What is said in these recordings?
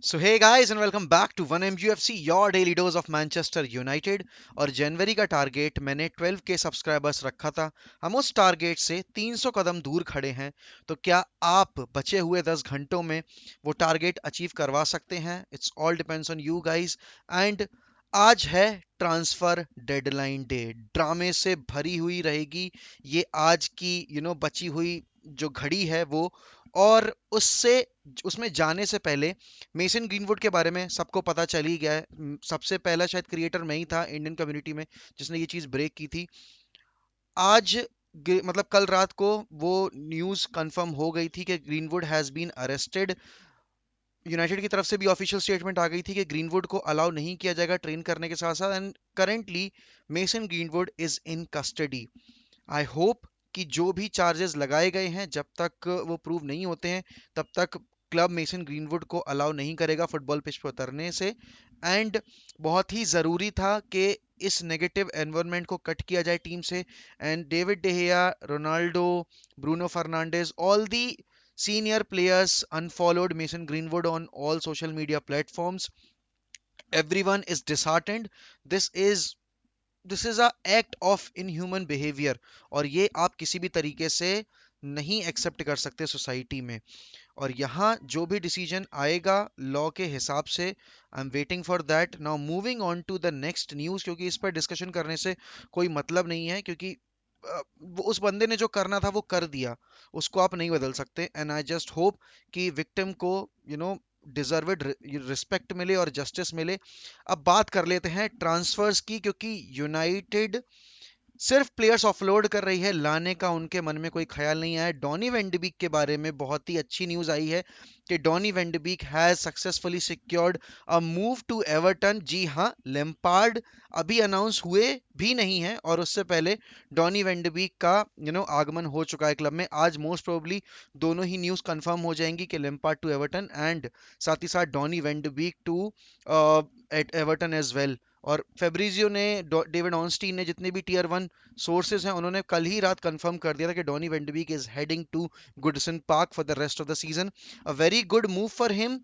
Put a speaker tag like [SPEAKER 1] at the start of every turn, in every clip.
[SPEAKER 1] So hey guys and welcome back to 1MGFC, your daily dose of Manchester United। और जनवरी का target मैंने 12K subscribers रखा था। हम उस टारगेट से 300 कदम दूर खड़े हैं। तो क्या आप बचे हुए 10 घंटों में वो टारगेट अचीव करवा सकते हैं? It's all depends on you guys. And आज है ट्रांसफर डेडलाइन डे। ड्रामे से भरी हुई रहेगी ये आज की बची हुई जो घड़ी है वो। और उससे उसमें जाने से पहले मेसन ग्रीनवुड के बारे में सबको पता चल ही गया है। सबसे पहला शायद क्रिएटर मैं ही था इंडियन कम्युनिटी में जिसने ये चीज़ ब्रेक की थी। आज मतलब कल रात को वो न्यूज़ कंफर्म हो गई थी कि Greenwood has been arrested. United की तरफ से भी ऑफिशियल स्टेटमेंट आ गई थी कि ग्रीनवुड को अलाउ नहीं किया जाएगा ट्रेन करने के साथ साथ। And currently mason greenwood is in custody. I hope कि जो भी चार्जेस लगाए गए हैं जब तक वो प्रूव नहीं होते हैं तब तक क्लब मेसन ग्रीनवुड को अलाउ नहीं करेगा फुटबॉल पिच पर उतरने से। एंड बहुत ही ज़रूरी था कि इस नेगेटिव एनवायरनमेंट को कट किया जाए टीम से। And David De Gea, Ronaldo, Bruno Fernandes, all the senior players unfollowed Mason Greenwood on all social media platforms. Everyone is disheartened. this is this is a act of inhuman behaviour. और ये आप किसी भी तरीके से नहीं accept कर सकते सोसाइटी में। और यहाँ जो भी डिसीजन आएगा लॉ के हिसाब से, I am waiting for that. Now moving on to the next news, क्योंकि इस पर डिस्कशन करने से कोई मतलब नहीं है, क्योंकि वो उस बंदे ने जो करना था वो कर दिया, उसको आप नहीं बदल सकते। एंड आई जस्ट होप कि विक्टिम को डिजर्वेड रिस्पेक्ट मिले और जस्टिस मिले। अब बात कर लेते हैं ट्रांसफर्स की, क्योंकि यूनाइटेड सिर्फ प्लेयर्स ऑफलोड कर रही है, लाने का उनके मन में कोई ख्याल नहीं आया। डॉनी वेंडबीक के बारे में बहुत ही अच्छी न्यूज़ आई है कि Donny van de Beek has successfully secured a move to Everton. जी हाँ, लेम्पार्ड अभी अनाउंस हुए भी नहीं है और उससे पहले डॉनी वेंडबीक का आगमन हो चुका है क्लब में। आज मोस्ट प्रोबेबली दोनों ही न्यूज़ कंफर्म हो जाएंगी कि लेम्पार्ड टू एवर्टन एंड साथ ही साथ Donny van de Beek to at Everton as well. और फेब्रिजियो ने, डेविड ऑनस्टीन ने, जितने भी टीयर वन सोर्सेज हैं उन्होंने कल ही रात कंफर्म कर दिया था कि Donny van de Beek is heading to Goodison Park for the rest of the season. A very good move for him.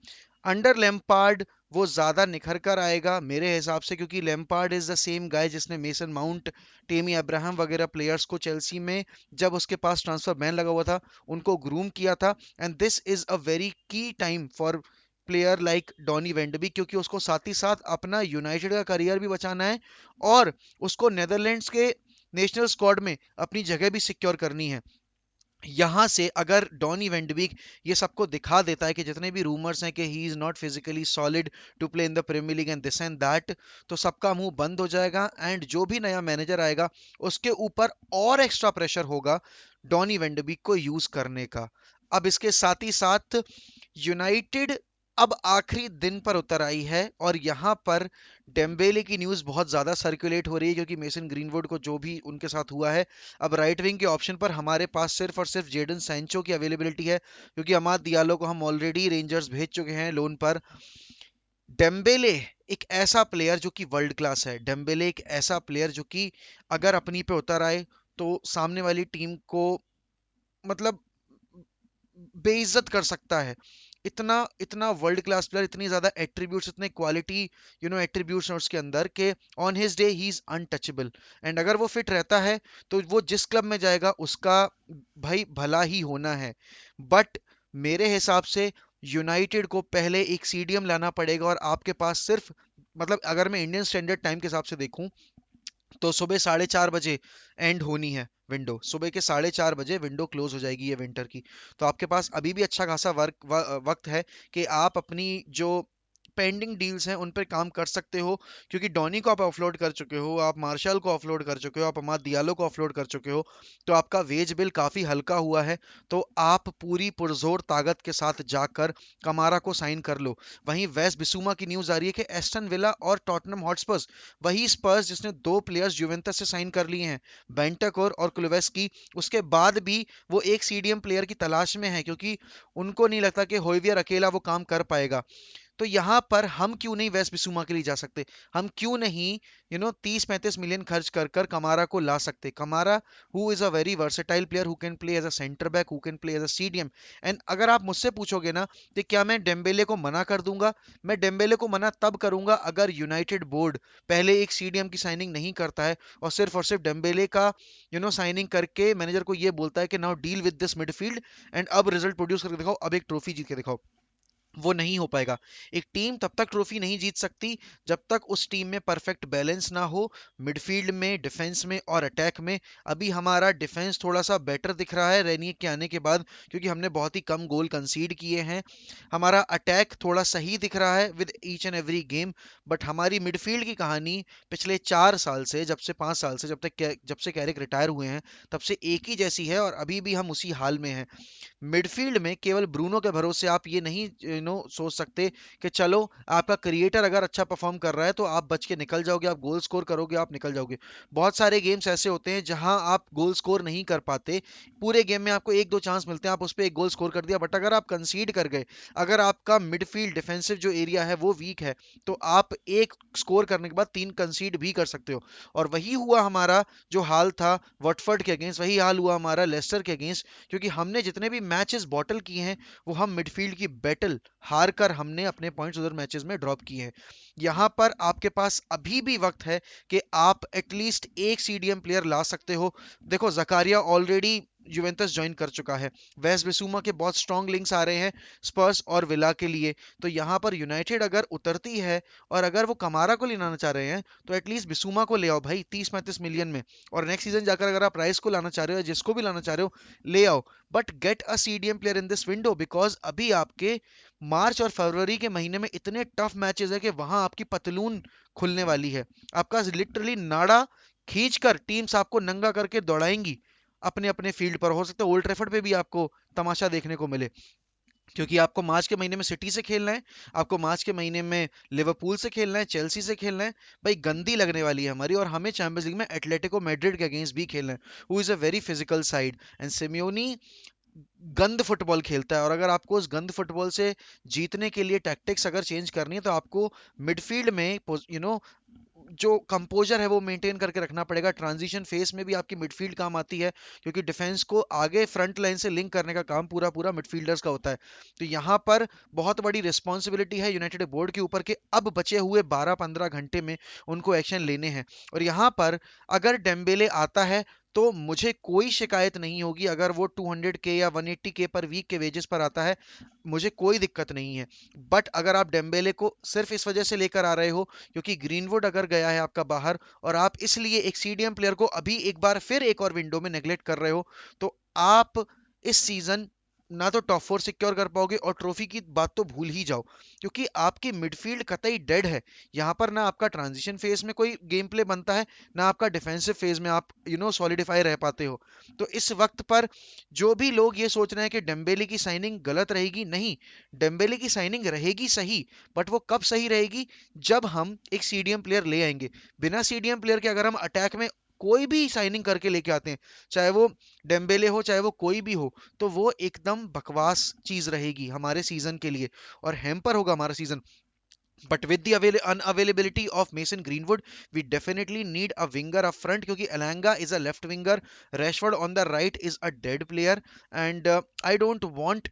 [SPEAKER 1] Under Lampard वो ज्यादा निखर कर आएगा मेरे हिसाब से, क्योंकि Lampard is the same guy जिसने मेसन माउंट, टेमी अब्राहम वगैरह प्लेयर्स को चेल्सी में जब उसके पास ट्रांसफर बैन लगा हुआ था उनको ग्रूम किया था। And this is a very key time for player like Donny van de Beek, क्योंकि उसको साथ ही साथ अपना यूनाइटेड का करियर भी बचाना है और उसको नेदरलैंड्स के नेशनल स्क्वाड में अपनी जगह भी सिक्योर करनी है। यहां से अगर डॉनी वेंडबिक ये सबको दिखा देता है कि जितने भी रूमर्स हैं कि he is not physically solid to play in the Premier League and this and that, तो सबका मुंह बंद हो जाएगा। एंड जो भी नया मैनेजर आएगा उसके ऊपर और एक्स्ट्रा प्रेशर होगा डॉनी वेंडबिक को यूज करने का। अब इसके साथ ही साथ यूनाइटेड अब आखिरी दिन पर उतर आई है और यहाँ पर डेम्बेले की न्यूज़ बहुत ज़्यादा सर्कुलेट हो रही है, क्योंकि मेसन ग्रीनवुड को जो भी उनके साथ हुआ है। अब राइट विंग के ऑप्शन पर हमारे पास सिर्फ और सिर्फ जेडन सैंचो की अवेलेबिलिटी है, क्योंकि अमाद दियालो को हम ऑलरेडी रेंजर्स भेज चुके हैं लोन पर। डेम्बेले एक ऐसा प्लेयर जो कि वर्ल्ड क्लास है। डेम्बेले एक ऐसा प्लेयर जो कि अगर अपनी पे उतर आए तो सामने वाली टीम को मतलब बेइज्जत कर सकता है। इतना इतना वर्ल्ड क्लास प्लेयर, इतनी ज्यादा एट्रीब्यूट्स, इतने क्वालिटी एट्रीब्यूट्स हैं उसके अंदर के on his day he is untouchable. And अगर वो फिट रहता है तो वो जिस क्लब में जाएगा उसका भाई भला ही होना है। बट मेरे हिसाब से यूनाइटेड को पहले एक सीडीएम लाना पड़ेगा और आपके पास सिर्फ मतलब अगर मैं इंडियन स्टैंडर्ड टाइम के हिसाब से देखूं तो सुबह 4:30 बजे एंड होनी है विंडो। सुबह के 4:30 बजे विंडो क्लोज हो जाएगी ये विंटर की। तो आपके पास अभी भी अच्छा खासा वक्त है कि आप अपनी जो पेंडिंग डील्स हैं उन पर काम कर सकते हो, क्योंकि डॉनी को आप ऑफलोड कर चुके हो, आप मार्शल को ऑफलोड कर चुके हो, आप अमाद दियालो को ऑफलोड कर चुके हो। तो आपका वेज बिल काफी हल्का हुआ है। तो आप पूरी पुरजोर ताकत के साथ जाकर कमारा को साइन कर लो। वहीं वेस्ट बिसूमा की न्यूज आ रही है कि एस्टन विला और टॉटनम हॉटस्पर्स, वही स्पर्स जिसने दो प्लेयर्स यूवेंटस से साइन कर लिए हैं, बेंटकोर और कुलवेस्की, उसके बाद भी वो एक सीडीएम प्लेयर की तलाश में है, क्योंकि उनको नहीं लगता कि होइवियर अकेला वो काम कर पाएगा। तो यहाँ पर हम क्यों नहीं वेस्ट बिसुमा के लिए जा सकते? हम क्यों नहीं 30-35 मिलियन खर्च कर कर कमारा को ला सकते? Kamara who is a very versatile player, who can play as a centre back, who can play as a CDM. एंड अगर आप मुझसे पूछोगे ना कि क्या मैं डेम्बेले को मना कर दूंगा, मैं डेम्बेले को मना तब करूंगा अगर यूनाइटेड बोर्ड पहले एक सीडीएम की साइनिंग नहीं करता है और सिर्फ डेम्बेले का साइनिंग करके मैनेजर को ये बोलता है कि now deal with this midfield and अब रिजल्ट प्रोड्यूस करके दिखाओ, अब एक ट्रॉफी जीत के दिखाओ। वो नहीं हो पाएगा। एक टीम तब तक ट्रॉफी नहीं जीत सकती जब तक उस टीम में परफेक्ट बैलेंस ना हो, मिडफील्ड में, डिफेंस में और अटैक में। अभी हमारा डिफेंस थोड़ा सा बेटर दिख रहा है रेनिक के आने के बाद, क्योंकि हमने बहुत ही कम गोल कंसीड किए हैं। हमारा अटैक थोड़ा सही दिख रहा है with each and every game. But हमारी मिडफील्ड की कहानी पिछले 4 साल से, जब से 5 साल से, जब से कैरिक रिटायर हुए हैं, तब से एक ही जैसी है और अभी भी हम उसी हाल में हैं। मिडफील्ड में केवल ब्रूनो के भरोसे आप ये नहीं सोच सकते कि चलो आपका क्रिएटर अगर अच्छा परफॉर्म कर रहा है तो आप बच के निकल जाओगे, आप गोल स्कोर करोगे, आप निकल जाओगे। बहुत सारे गेम्स ऐसे होते हैं जहां आप गोल स्कोर नहीं कर पाते। पूरे गेम में आपको एक दो चांस मिलते हैं, आप उस पर एक गोल स्कोर कर दिया, बट अगर आप कंसीड कर गए, अगर आपका मिडफील्ड डिफेंसिव जो एरिया है वो वीक है, तो आप एक स्कोर करने के बाद 3 कंसीड भी कर सकते हो। और वही हुआ हमारा जो हाल था वटफर्ड के अगेंस्ट, वही हाल हुआ हमारा लेस्टर के अगेंस्ट। क्योंकि हमने जितने भी मैचेस बॉटल किए हैं वो हम मिडफील्ड की बैटल हार कर हमने अपने पॉइंट्स उधर मैचेस में ड्रॉप किए हैं। यहाँ पर आपके पास अभी भी वक्त है कि आप एटलीस्ट एक सीडीएम प्लेयर ला सकते हो। देखो जकारिया ऑलरेडी यूवेंटस ज्वाइन कर चुका है, वेस्ट बिसुमा के बहुत स्ट्रॉन्ग लिंक्स आ रहे हैं स्पर्स और विला के लिए। तो यहाँ पर यूनाइटेड अगर उतरती है और अगर वो कमारा को लाना चाह रहे हैं तो एटलीस्ट बिसुमा को ले आओ भाई 30-35 मिलियन में। और नेक्स्ट सीजन जाकर अगर आप राइस को लाना चाह रहे हो या जिसको भी लाना चाह रहे हो, ले आओ। But get a CDM player in this window, because अभी आपके मार्च और फरवरी के महीने में इतने टफ मैचेस है कि वहां आपकी पतलून खुलने वाली है। आपका लिटरली नाड़ा खींचकर टीम्स आपको नंगा करके दौड़ाएंगी अपने अपने फील्ड पर। हो सकता है ओल्ड ट्रैफर्ड पे भी आपको तमाशा देखने को मिले, क्योंकि आपको मार्च के महीने में सिटी से खेलना है, आपको मार्च के महीने में लिवरपूल से खेलना है, चेल्सी से खेलना है। भाई गंदी लगने वाली है हमारी, और हमें चैंपियंस लीग में एटलेटिको मैड्रिड के अगेंस्ट भी खेलना है, who is a very physical side. And Simeone गंद फुटबॉल खेलता है, और अगर आपको उस गंद फुटबॉल से जीतने के लिए टैक्टिक्स अगर चेंज करनी है तो आपको मिडफील्ड में जो कंपोजर है वो मेंटेन करके रखना पड़ेगा। ट्रांजिशन फेस में भी आपकी मिडफील्ड काम आती है, क्योंकि डिफेंस को आगे फ्रंट लाइन से लिंक करने का काम पूरा पूरा मिडफील्डर्स का होता है। तो यहाँ पर बहुत बड़ी रिस्पॉन्सिबिलिटी है यूनाइटेड बोर्ड के ऊपर कि अब बचे हुए 12-15 घंटे में उनको एक्शन लेने हैं। और यहाँ पर अगर डेम्बेले आता है तो मुझे कोई शिकायत नहीं होगी। अगर वो 200 के या 180 के पर वीक के वेजेस पर आता है, मुझे कोई दिक्कत नहीं है। बट अगर आप डेम्बेले को सिर्फ इस वजह से लेकर आ रहे हो क्योंकि ग्रीनवुड अगर गया है आपका बाहर, और आप इसलिए एक सीडीएम प्लेयर को अभी एक बार फिर एक और विंडो में नेग्लेक्ट कर रहे हो, तो आप इस सीजन ना तो टॉप 4 सिक्योर कर पाओगे, और ट्रॉफी की बात तो भूल ही जाओ, क्योंकि आपकी मिडफील्ड कतई डेड है। यहाँ पर ना आपका ट्रांजिशन फेज में कोई गेम प्ले बनता है, ना आपका डिफेंसिव फेज में आप सॉलिडिफाई रह पाते हो। तो इस वक्त पर जो भी लोग ये सोच रहे हैं कि डेम्बेले की साइनिंग गलत रहेगी, नहीं, डेम्बेले की साइनिंग रहेगी सही, बट वो कब सही रहेगी? जब हम एक सीडीएम प्लेयर ले आएंगे। बिना सीडीएम प्लेयर के अगर हम अटैक में कोई भी साइनिंग करके लेके आते हैं, चाहे वो डेम्बेले हो चाहे वो कोई भी हो, तो वो एकदम बकवास चीज रहेगी हमारे सीजन के लिए, और हैम्पर होगा हमारा season. But with the unavailability of Mason Greenwood, we definitely need a winger up front, क्योंकि Elanga is a left winger, Rashford on the right is a dead player, and I don't want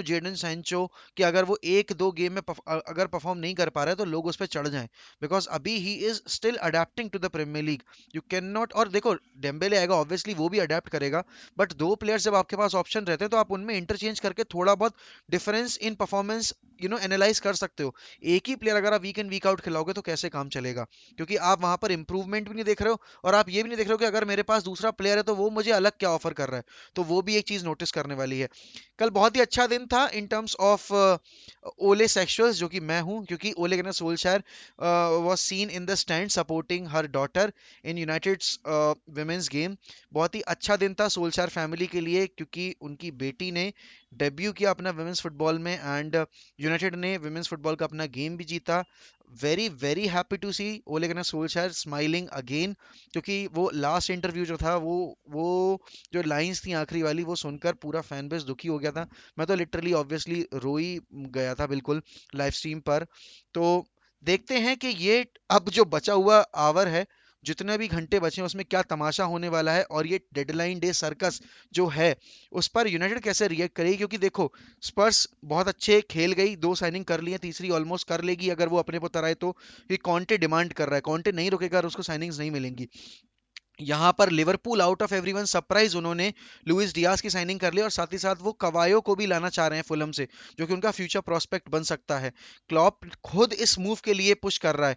[SPEAKER 1] Jadon Sancho कि अगर वो एक दो game में अगर perform नहीं कर पा रहा है तो लोग उस पर चढ़ जाएं, बिकॉज अभी he is still adapting to the Premier League. You can not, और देखो डेम्बेले आएगा ऑब्वियसली वो भी अडेप्ट करेगा, बट दो प्लेयर्स जब आपके पास ऑप्शन रहते हैं तो आप उनमें इंटरचेंज करके थोड़ा बहुत डिफरेंस इन परफॉर्मेंस एनालाइज कर सकते हो। एक ही प्लेयर अगर आप वीक इन वीक आउट खिलाओगे तो कैसे काम चलेगा? क्योंकि आप वहां पर इंप्रूवमेंट भी नहीं देख रहे हो, और आप ये भी नहीं देख रहे हो कि अगर मेरे पास दूसरा प्लेयर है तो वो मुझे अलग क्या ऑफर कर रहा है। तो वो भी एक चीज नोटिस करने वाली है। कल बहुत ही अच्छा दिन था in terms of Ole sexuals, जो कि मैं हूं, क्योंकि Ole Gunnar Solskjaer was seen in the stand supporting her daughter in United's women's game. बहुत ही अच्छा दिन था सोल्शायर फैमिली के लिए, क्योंकि उनकी बेटी ने डेब्यू किया अपना वुमेन्स फुटबॉल में, एंड यूनाइटेड ने विमेंस फुटबॉल का अपना गेम भी जीता। वेरी वेरी हैप्पी टू सी ओले गुनर सोल्शर स्माइलिंग अगेन, क्योंकि वो लास्ट इंटरव्यू जो था वो जो लाइंस थी आखिरी वाली वो सुनकर पूरा फैन बेस दुखी हो गया था। मैं तो लिटरली ऑब्वियसली रो ही गया था बिल्कुल लाइव स्ट्रीम पर। तो देखते हैं कि ये अब जो बचा हुआ आवर है, जितने भी घंटे बचे हैं उसमें क्या तमाशा होने वाला है, और ये डेडलाइन डे सर्कस जो है उस पर यूनाइटेड कैसे रिएक्ट करेगी। क्योंकि देखो, स्पर्स बहुत अच्छे खेल गई, 2 साइनिंग कर ली है, तीसरी ऑलमोस्ट कर लेगी अगर वो अपने पुत्र आए तो। ये कॉन्टे डिमांड कर रहा है, कॉन्टे नहीं रुकेगा और उसको साइनिंग्स नहीं मिलेंगी। यहाँ पर Liverpool out of everyone surprise उन्होंने लुइस डियाज की साइनिंग कर ली, और साथ ही साथ वो कवायो को भी लाना चाह रहे हैं फुलहम से, जो कि उनका फ्यूचर प्रोस्पेक्ट बन सकता है। क्लॉप खुद इस मूव के लिए पुश कर रहा है।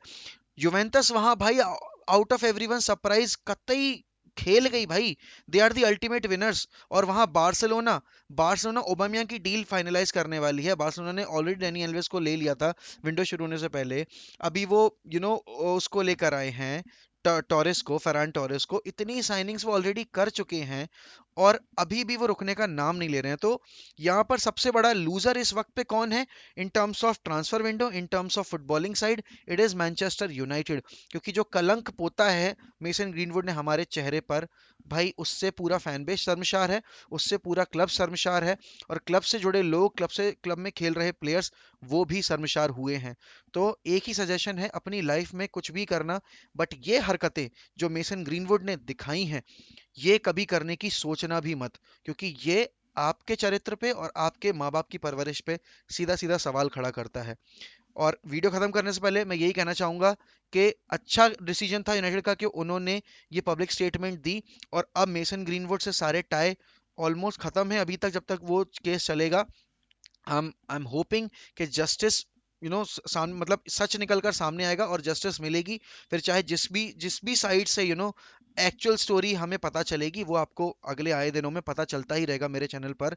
[SPEAKER 1] युवेंटस वहां भाई आउट ऑफ एवरीवन सरप्राइज कतई खेल गई भाई, they are the ultimate winners. और वहां बार्सिलोना बार्सिलोना ओबामियांग की डील फाइनलाइज करने वाली है। बार्सिलोना ने ऑलरेडी डेनी एल्वेस को ले लिया था विंडो शुरू होने से पहले। अभी वो उसको लेकर आए हैं, टॉरेस को, फरान टॉरेस को। इतनी साइनिंग्स वो ऑलरेडी कर चुके हैं और अभी भी वो रुकने का नाम नहीं ले रहे हैं। तो यहाँ पर सबसे बड़ा लूजर इस वक्त पे कौन है इन terms of transfer window, in terms of footballing side? It is Manchester United. क्योंकि जो कलंक पोता है मेसन ग्रीनवुड ने हमारे चेहरे पर, भाई उससे पूरा फैन बेस शर्मशार है, उससे पूरा क्लब शर्मशार है, और क्लब से जुड़े लोग, क्लब में खेल रहे प्लेयर्स वो भी शर्मशार हुए हैं। तो एक ही सजेशन है, अपनी लाइफ में कुछ भी करना, बट ये हरकतें जो मेसन ग्रीनवुड ने दिखाई हैं ये कभी करने की सोचना भी मत। क्योंकि ये आपके चरित्र पे और आपके माँ बाप की परवरिश पे सीधा सीधा सवाल खड़ा करता है। और वीडियो खत्म करने से पहले मैं यही कहना चाहूंगा कि अच्छा डिसीजन था यूनाइटेड का कि उन्होंने ये पब्लिक स्टेटमेंट दी, और अब मेसन ग्रीनवुड से सारे टाई ऑलमोस्ट खत्म है अभी तक, जब तक वो केस चलेगा। आई एम होपिंग कि जस्टिस सामने, मतलब सच निकल कर सामने आएगा और जस्टिस मिलेगी। फिर चाहे जिस भी साइड से एक्चुअल स्टोरी हमें पता चलेगी, वो आपको अगले आए दिनों में पता चलता ही रहेगा मेरे चैनल पर।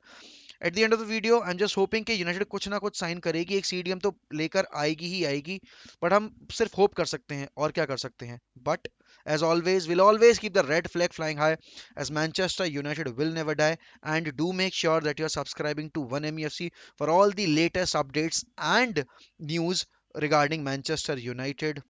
[SPEAKER 1] At the end of the video I am just hoping कि यूनाइटेड कुछ ना कुछ साइन करेगी, एक सीडीएम तो लेकर आएगी ही आएगी। बट हम सिर्फ होप कर सकते हैं, और क्या कर सकते हैं। But as always, we'll always keep the red flag flying high, as Manchester United will never die. And do make sure that you're subscribing to 1MEFC for all the latest updates and news regarding Manchester United.